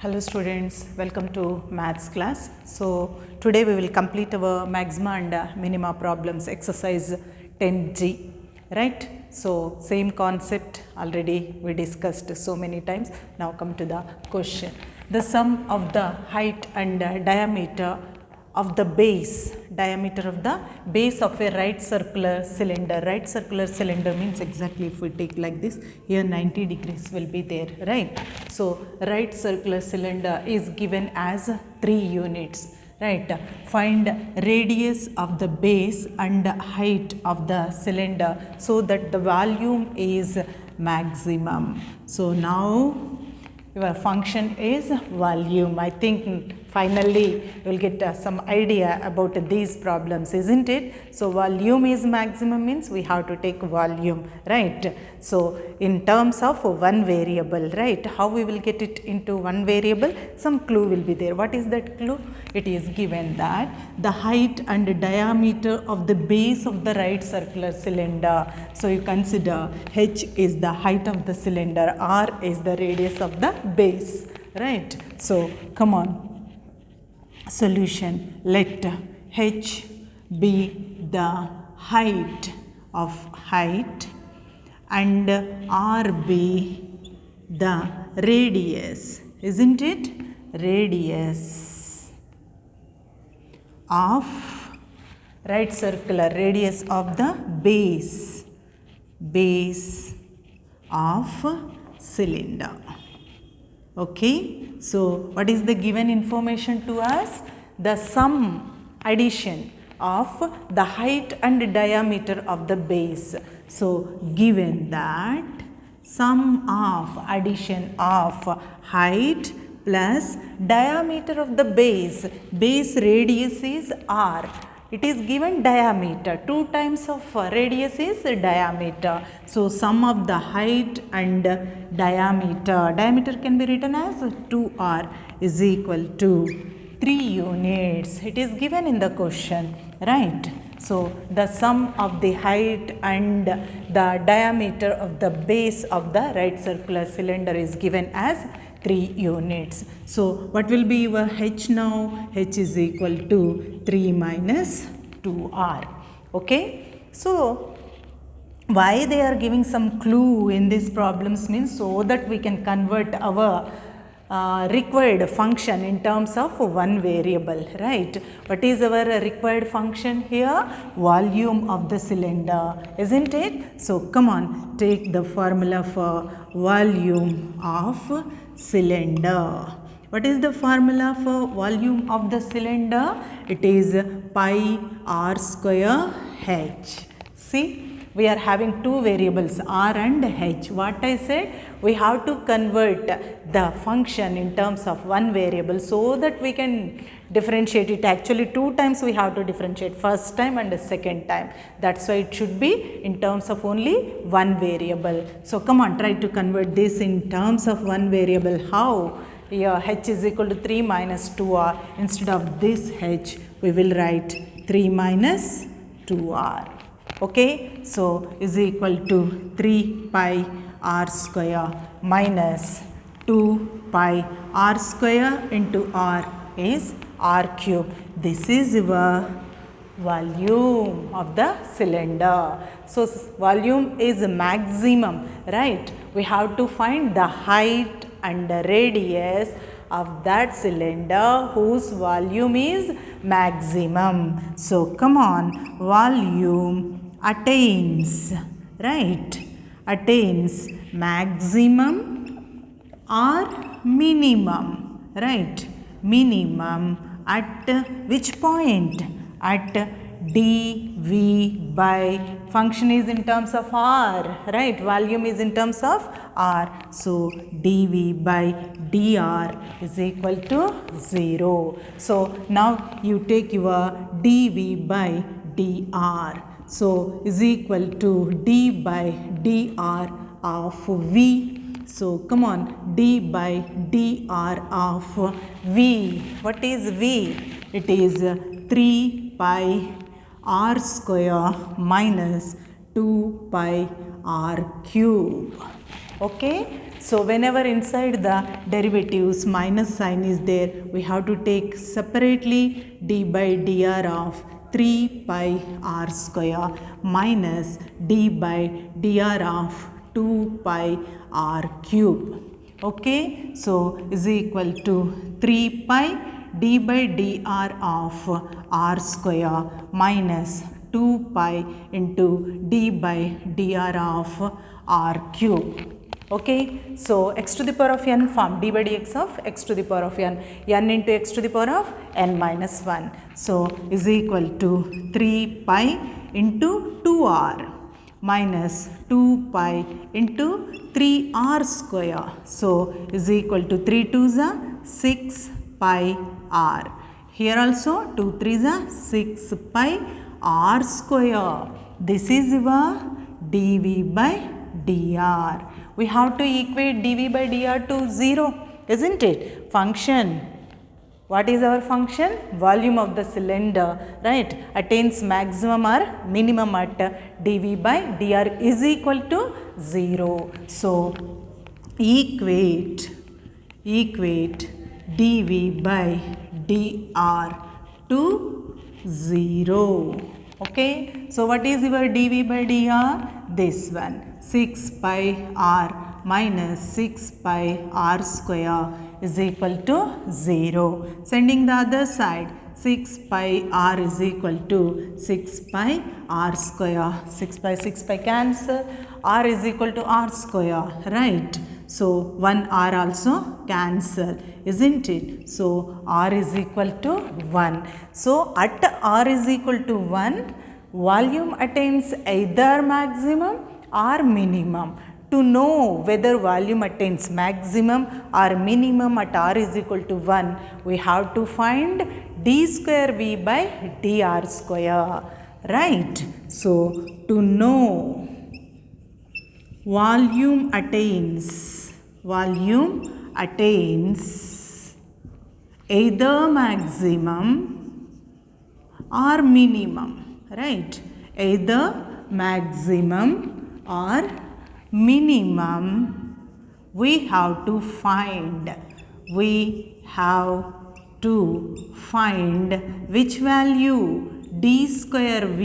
Hello students, welcome to maths class. So today we will complete our maxima and minima problems exercise 10G, right? So same concept already we discussed so many times. Now come to the question. The sum of the height and diameter of the base, diameter of the base of a right circular cylinder. Right circular cylinder means exactly if we take like this, here 90 degrees will be there, right? So right circular cylinder is given as 3 units, right? Find radius of the base and height of the cylinder so that the volume is maximum. So now your function is volume. I think finally you will get some idea about these problems, isn't it? So volume is maximum means we have to take volume, right? So in terms of one variable, right? How we will get it into one variable? Some clue will be there. What is that clue? It is given that the height and diameter of the base of the right circular cylinder. So you consider h is the height of the cylinder, r is the radius of the base, right? So come on. Solution, let h be the height of height and r be the radius, isn't it? Radius of right circular, radius of the base of cylinder. Okay, so what is the given information to us? The sum, addition of the height and diameter of the base. So given that sum of addition of height plus diameter of the base radius is r. It is given diameter, 2 times of radius is diameter. So sum of the height and diameter can be written as 2r is equal to 3 units. It is given in the question, right? So the sum of the height and the diameter of the base of the right circular cylinder is given as 3 units. So what will be your h now? H is equal to 3 minus 2r. Okay. So why they are giving some clue in these problems means so that we can convert our required function in terms of one variable, right? What is our required function here? Volume of the cylinder, isn't it? So come on, take the formula for volume of cylinder. What is the formula for volume of the cylinder? It is pi r square h. See, we are having two variables r and h. What I said? We have to convert the function in terms of one variable so that we can differentiate it. Actually 2 times we have to differentiate, first time and the second time. That's why it should be in terms of only one variable. So come on, try to convert this in terms of one variable. How? Here h is equal to 3 minus 2r. Instead of this h, we will write 3 minus 2r. Okay, so is equal to 3 pi r square minus 2 pi r square into r is r cube. This is your volume of the cylinder. So volume is maximum, right? We have to find the height and the radius of that cylinder whose volume is maximum. So come on, volume attains, right? Attains maximum or minimum, right? Minimum at which point? At dV by, function is in terms of r, right? Volume is in terms of r. So dV by dr is equal to 0. So now you take your dV by dr. So is equal to d by dr of V. So come on, d by dr of V. What is V? It is 3 pi r square minus 2 pi r cube. Okay. So whenever inside the derivatives minus sign is there, we have to take separately d by dr of 3 pi r square minus d by dr of 2 pi r cube. Okay, so is equal to 3 pi d by dr of r square minus 2 pi into d by dr of r cube. Okay, so x to the power of n form d by dx of x to the power of n into x to the power of n minus 1. So is equal to 3 pi into 2r minus 2 pi into 3r square. So is equal to 3 2s are 6 pi r. Here also 2 3s are 6 pi r square. This is your dv by dr. We have to equate dv by dr to 0, isn't it? Function. What is our function? Volume of the cylinder, right, attains maximum or minimum at dv by dr is equal to 0. So equate dv by dr to 0. Okay, so what is your dv by dr? This one, 6 pi r minus 6 pi r square is equal to 0. Sending the other side, 6 pi r is equal to 6 pi r square. 6 pi cancel, r is equal to r square, right? So 1 r also cancel, isn't it? So r is equal to 1. So at r is equal to 1, volume attains either maximum or minimum. To know whether volume attains maximum or minimum at r is equal to 1, we have to find d square v by dr square, right? So to know volume attains either maximum or minimum, right? Either maximum or minimum, we have to find which value? D square v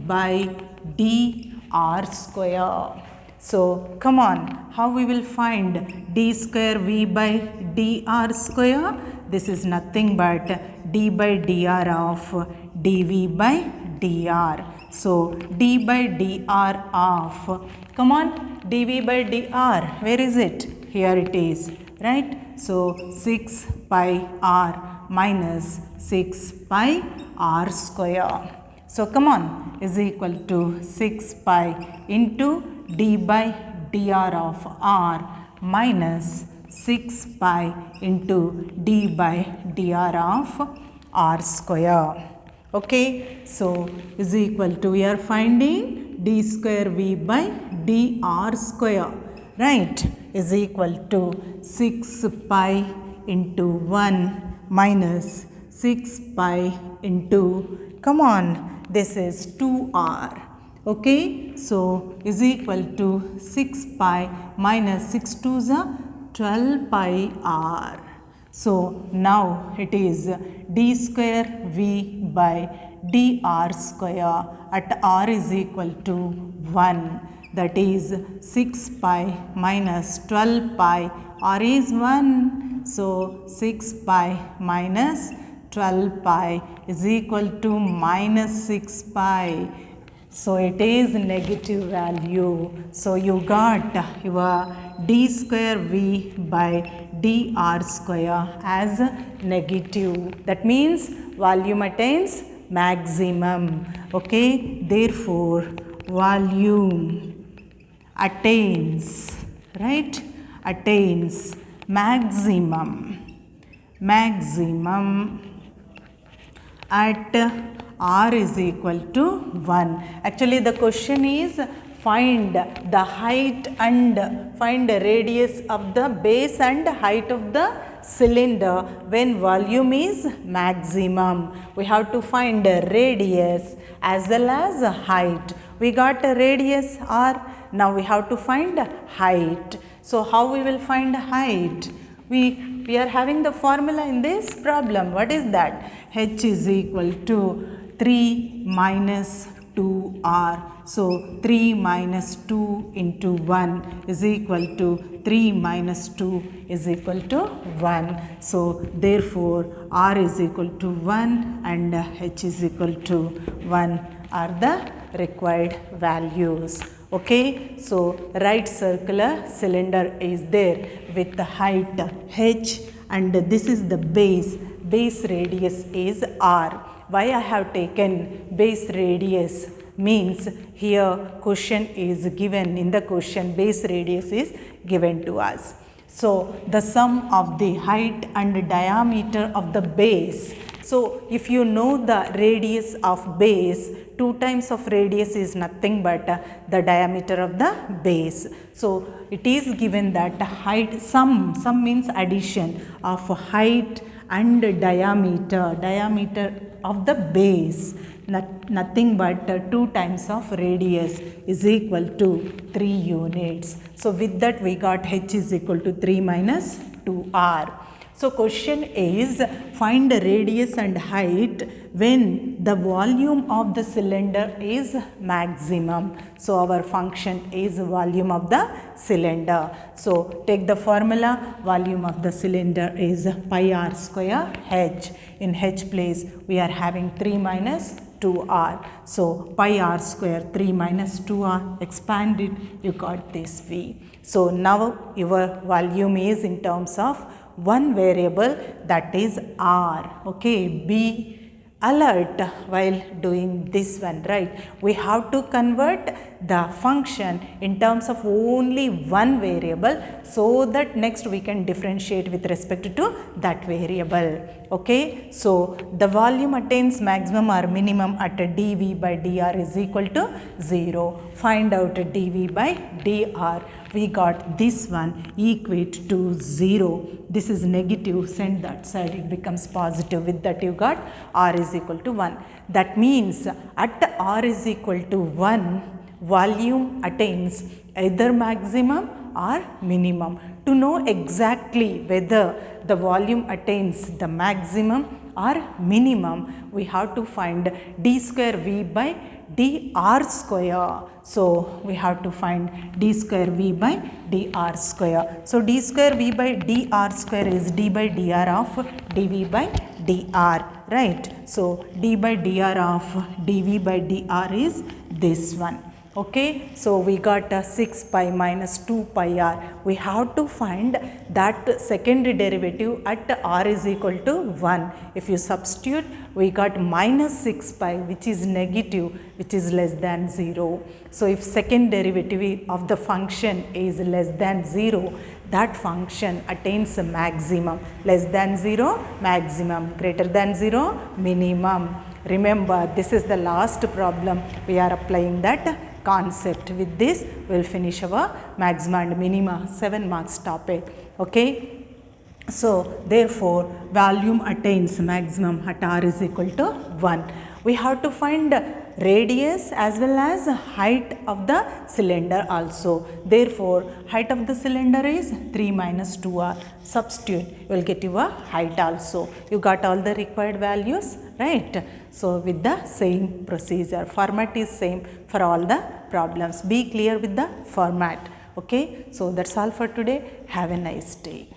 by dr square. So come on, how we will find d square v by dr square? This is nothing but d by dr of dv by dr. So d by dr of, come on, dv by dr, where is it? Here it is, right? So 6 pi r minus 6 pi r square. So come on, is equal to 6 pi into d by dr of r minus 6 pi into d by dr of r square. Okay, so is equal to, we are finding d square v by dr square, right, is equal to 6 pi into 1 minus 6 pi into, come on, this is 2r. Okay, so is equal to 6 pi minus 6 2s are 12 pi r. So now it is d square v by dr square at r is equal to 1, that is 6 pi minus 12 pi, r is 1. So 6 pi minus 12 pi is equal to minus 6 pi. So it is negative value. So you got your d square v by dr square as negative. That means volume attains maximum. Okay, therefore volume attains, right, attains maximum at r is equal to 1. Actually the question is find the height and find the radius of the base and height of the cylinder when volume is maximum. We have to find the radius as well as height. We got a radius r, now we have to find height. So how we will find height? We are having the formula in this problem. What is that? H is equal to 3 minus 2r. So 3 minus 2 into 1 is equal to 3 minus 2 is equal to 1. So therefore r is equal to 1 and h is equal to 1 are the required values. Okay, so right circular cylinder is there with the height h and this is the base radius is r. Why I have taken base radius means here question is given, in the question base radius is given to us. So the sum of the height and diameter of the base. So if you know the radius of base, 2 times of radius is nothing but the diameter of the base. So it is given that height sum means addition of height and diameter of the base, nothing but 2 times of radius is equal to 3 units. So with that we got h is equal to 3 minus 2r. So question is find the radius and height when the volume of the cylinder is maximum. So our function is volume of the cylinder. So take the formula, volume of the cylinder is pi r square h. In h place we are having 3 minus 2r. So pi r square 3 minus 2r, expand it, you got this v. So now your volume is in terms of one variable, that is r. Okay, be alert while doing this one, right? We have to convert the function in terms of only one variable so that next we can differentiate with respect to that variable. Okay, so the volume attains maximum or minimum at dV by dr is equal to 0. Find out dV by dr. We got this one equate to 0. This is negative, send that side, it becomes positive. With that you got r is equal to 1. That means at r is equal to 1, volume attains either maximum or minimum. To know exactly whether the volume attains the maximum or minimum, we have to find d square v by dr square. So we have to find d square v by dr square. So d square v by dr square is d by dr of dv by dr, right? So d by dr of dv by dr is this one. Okay, so we got 6 pi minus 2 pi r. We have to find that second derivative at r is equal to 1. If you substitute, we got minus 6 pi, which is negative, which is less than 0. So if second derivative of the function is less than 0, that function attains a maximum. Less than 0, maximum. Greater than 0, minimum. Remember, this is the last problem. We are applying that concept. With this, we will finish our maxima and minima 7 marks topic. Okay. So, therefore, volume attains maximum at r is equal to 1. We have to find radius as well as height of the cylinder also. Therefore, height of the cylinder is 3 minus 2r. Substitute, you will get your height also. You got all the required values, right? So, with the same procedure, format is same for all the problems. Be clear with the format. Okay. So, that's all for today. Have a nice day.